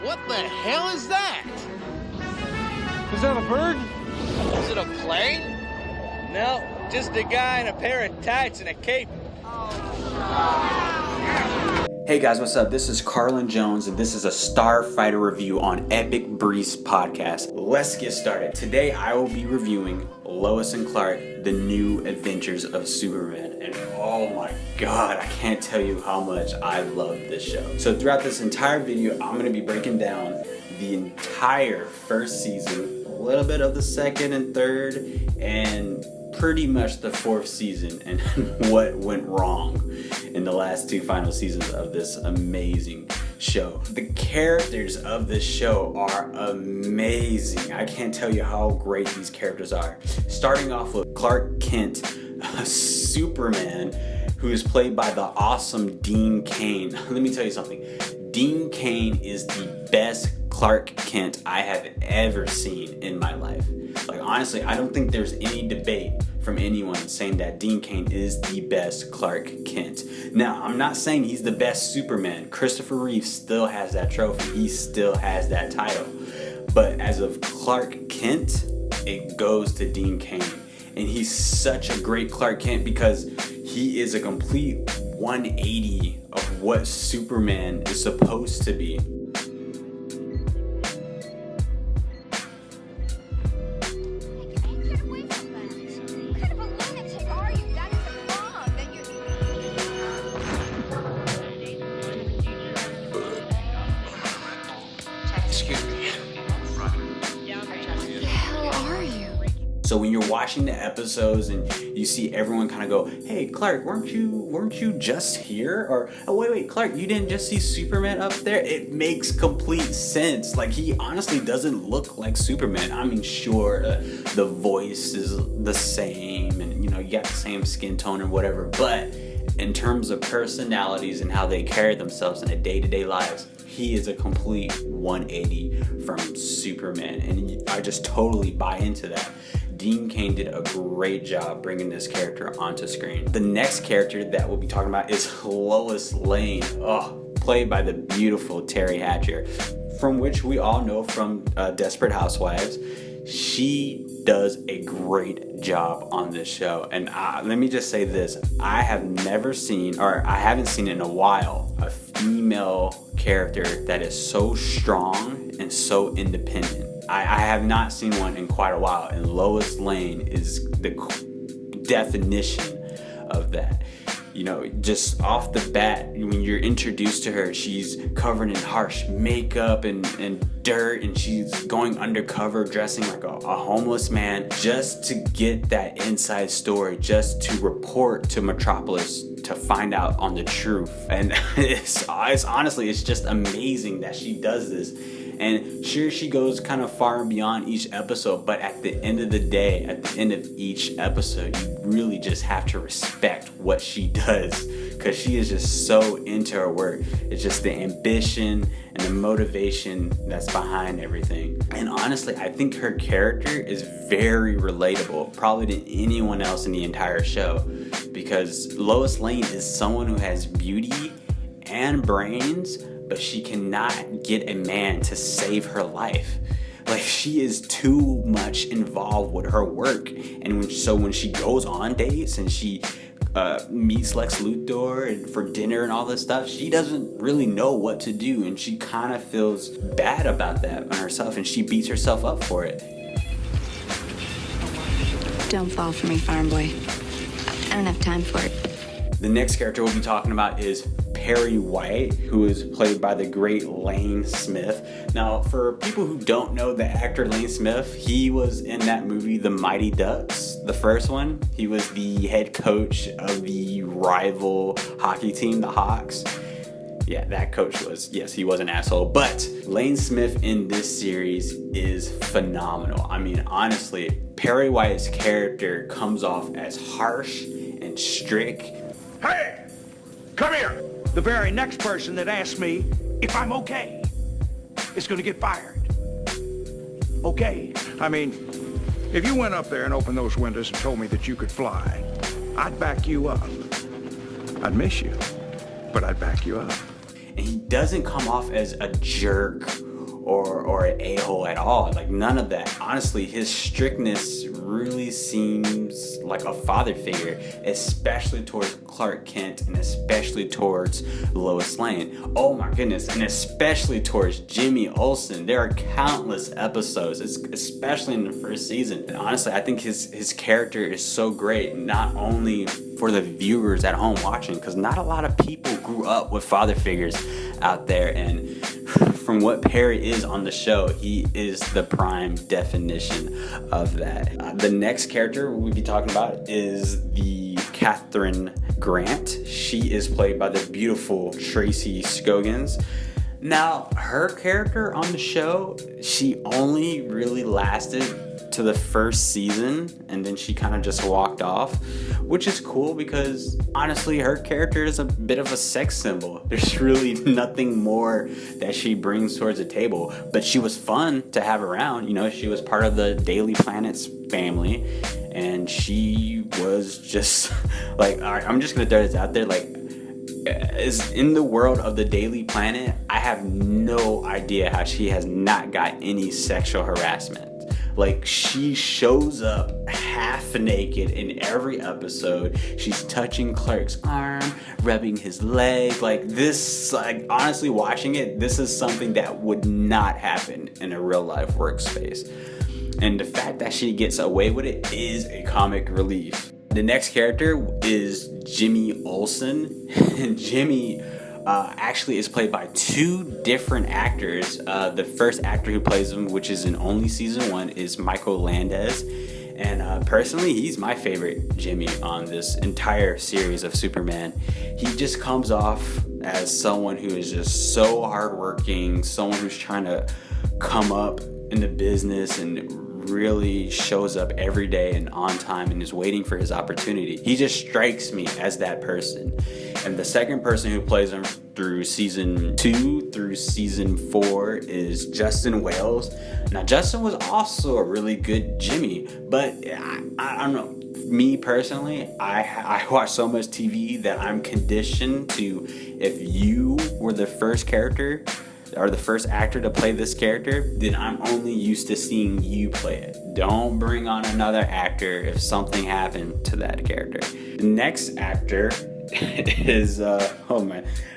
What the hell is that? Is that a bird? Is it a plane? No, just a guy in a pair of tights and a cape. Hey guys, what's up? This is Carlin Jones, and this is a Starfighter review on Epic Breeze Podcast. Let's get started. Today I will be reviewing Lois and Clark, The New Adventures of Superman. And oh my god, I can't tell you how much I love this show. So throughout this entire video, I'm going to be breaking down the entire first season, a little bit of the second and third, and pretty much the fourth season and what went wrong in the last two final seasons of this amazing show. The characters of this show are amazing. I can't tell you how great these characters are. Starting off with Clark Kent, Superman, who is played by the awesome Dean Cain. Let me tell you something. Dean Cain is the best Clark Kent I have ever seen in my life. Like, honestly, I don't think there's any debate from anyone saying that Dean Cain is the best Clark Kent. Now, I'm not saying he's the best Superman. Christopher Reeve still has that trophy. He still has that title. But as of Clark Kent, it goes to Dean Cain. And he's such a great Clark Kent because he is a complete 180 of what Superman is supposed to be. So when you're watching the episodes and you see everyone kind of go, "Hey Clark, weren't you just here?" Or, "Oh wait, Clark, you didn't just see Superman up there?" It makes complete sense. Like, he honestly doesn't look like Superman. I mean, sure, the voice is the same, and you got the same skin tone or whatever, but in terms of personalities and how they carry themselves in their day-to-day lives, he is a complete 180 from Superman, and I just totally buy into that. Dean Cain did a great job bringing this character onto screen. The next character that we'll be talking about is Lois Lane, played by the beautiful Teri Hatcher, from which we all know from Desperate Housewives. She does a great job on this show, and let me just say this: I haven't seen in a while a female character that is so strong and so independent. I have not seen one in quite a while, and Lois Lane is the definition of that. Just off the bat, when you're introduced to her, she's covered in harsh makeup and dirt, and she's going undercover dressing like a homeless man just to get that inside story, just to report to Metropolis to find out on the truth. And it's honestly, it's just amazing that she does this. And sure, she goes kind of far and beyond each episode, but at the end of the day, at the end of each episode, you really just have to respect what she does, because she is just so into her work. It's just the ambition and the motivation that's behind everything. And honestly, I think her character is very relatable, probably to anyone else in the entire show, because Lois Lane is someone who has beauty and brains, but she cannot get a man to save her life. Like, she is too much involved with her work. And when she goes on dates and she meets Lex Luthor and for dinner and all this stuff, she doesn't really know what to do, and she kind of feels bad about that on herself, and she beats herself up for it. Don't fall for me, farm boy. I don't have time for it. The next character we'll be talking about is Perry White, who is played by the great Lane Smith. Now, for people who don't know the actor Lane Smith, he was in that movie The Mighty Ducks, the first one. He was the head coach of the rival hockey team, the Hawks. Yeah, that coach he was an asshole. But Lane Smith in this series is phenomenal. I mean, honestly, Perry White's character comes off as harsh and strict. Hey, come here. The very next person that asks me if I'm okay is going to get fired. Okay? I mean, if you went up there and opened those windows and told me that you could fly, I'd back you up. I'd miss you, but I'd back you up. And he doesn't come off as a jerk or an a-hole at all. Like, none of that. Honestly, his strictness really seems like a father figure, especially towards Clark Kent and especially towards Lois Lane. Oh my goodness, and especially towards Jimmy Olsen. There are countless episodes, especially in the first season. And honestly, I think his character is so great, not only for the viewers at home watching, because not a lot of people grew up with father figures out there, and from what Perry is on the show, he is the prime definition of that. The next character we'll be talking about is the Catherine Grant. She is played by the beautiful Tracy Scoggins. Now, her character on the show, she only really lasted to the first season, and then she kind of just walked off, which is cool because honestly her character is a bit of a sex symbol. There's really nothing more that she brings towards the table, but she was fun to have around. You know, she was part of the Daily Planet's family, and she was just like, all right, I'm just gonna throw this out there, like, is in the world of the Daily Planet, I have no idea how she has not got any sexual harassment. Like, she shows up half naked in every episode. She's touching Clark's arm, rubbing his leg. Like, this, like, honestly, watching it, this is something that would not happen in a real life workspace. And the fact that she gets away with it is a comic relief. The next character is Jimmy Olsen. And Jimmy actually is played by two different actors. The first actor who plays him, which is in only season 1, is Michael Landez. And personally, he's my favorite Jimmy on this entire series of Superman. He just comes off as someone who is just so hardworking, someone who's trying to come up in the business and really shows up every day and on time and is waiting for his opportunity. He just strikes me as that person. And the second person who plays him through season 2 through season 4 is Justin Wales. Now, Justin was also a really good Jimmy, but I don't know. Me personally, I watch so much TV that I'm conditioned to, if you were the first character or the first actor to play this character, then I'm only used to seeing you play it. Don't bring on another actor if something happened to that character. The next actor is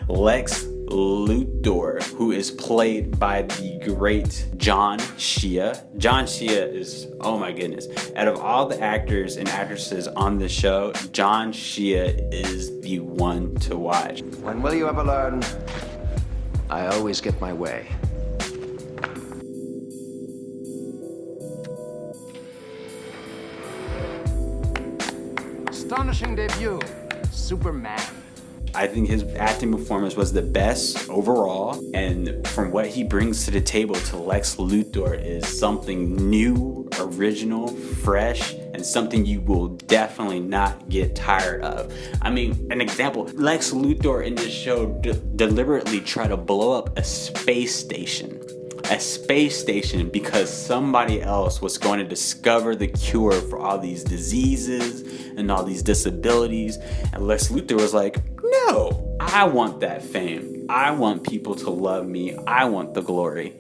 Lex Luthor, who is played by the great John Shea. John Shea is, oh my goodness, out of all the actors and actresses on the show, John Shea is the one to watch. When will you ever learn? I always get my way. Astonishing debut, Superman. I think his acting performance was the best overall, and from what he brings to the table to Lex Luthor is something new, original, fresh, and something you will definitely not get tired of. I mean, an example, Lex Luthor in this show deliberately tried to blow up a space station because somebody else was going to discover the cure for all these diseases and all these disabilities, and Lex Luthor was like, no, I want that fame. I want people to love me. I want the glory.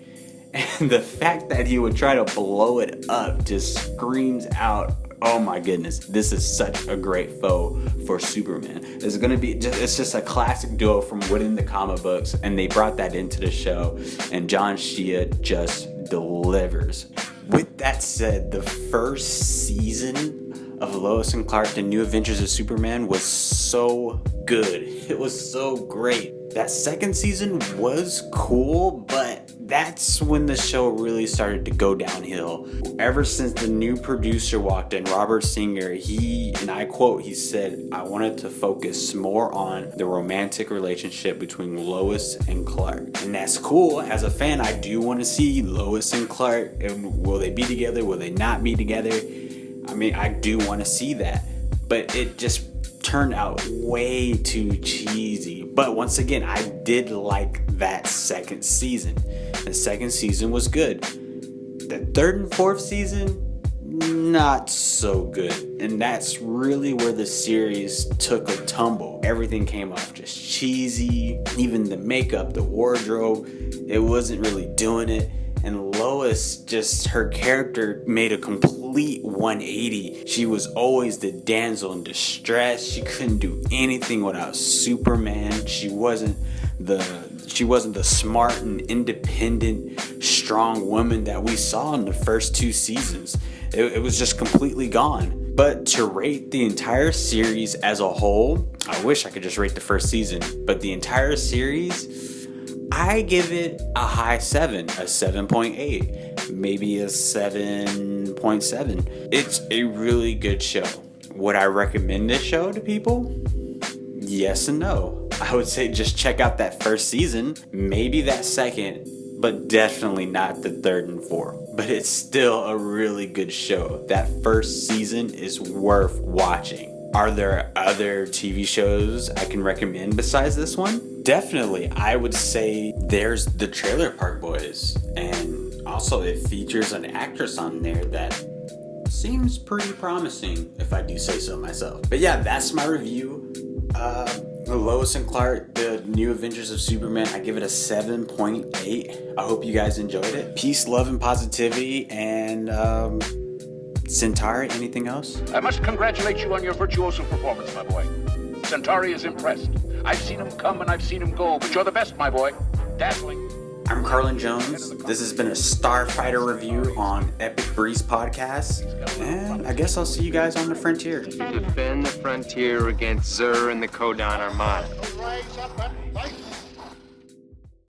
And the fact that he would try to blow it up just screams out, oh my goodness, this is such a great foe for Superman. It's just a classic duo from within the comic books, and they brought that into the show, and John Shea just delivers. With that said, the first season of Lois and Clark, The New Adventures of Superman, was so good. It was so great. That second season was cool, but that's when the show really started to go downhill. Ever since the new producer walked in, Robert Singer, and I quote, he said, I wanted to focus more on the romantic relationship between Lois and Clark. And that's cool. As a fan, I do want to see Lois and Clark. And will they be together? Will they not be together? I mean, I do want to see that. But it just turned out way too cheesy. But once again, I did like that second season. The second season was good. The third and fourth season, not so good. And that's really where the series took a tumble. Everything came off just cheesy. Even the makeup, the wardrobe, it wasn't really doing it. And Lois, just her character made a complete 180. She was always the damsel in distress. She couldn't do anything without Superman. She wasn't the smart and independent, strong woman that we saw in the first 2 seasons. It was just completely gone. But to rate the entire series as a whole, I wish I could just rate the first season. But the entire series, I give it a high 7, a 7.8, maybe a 7.7. It's a really good show. Would I recommend this show to people? Yes and no. I would say just check out that first season, maybe that second, but definitely not the third and fourth. But it's still a really good show. That first season is worth watching. Are there other TV shows I can recommend besides this one? Definitely. I would say there's the Trailer Park Boys. And also it features an actress on there that seems pretty promising, if I do say so myself. But yeah, that's my review. Lois and Clark, the New Adventures of Superman, I give it a 7.8. I hope you guys enjoyed it. Peace, love, and positivity. And Centauri, anything else? I must congratulate you on your virtuoso performance, my boy. Centauri is impressed. I've seen him come and I've seen him go, but you're the best, my boy. Dazzling. I'm Carlin Jones. This has been a Starfighter review on Epic Breeze Podcast. And I guess I'll see you guys on the frontier. Defend the frontier against Zur and the Kodan Armada.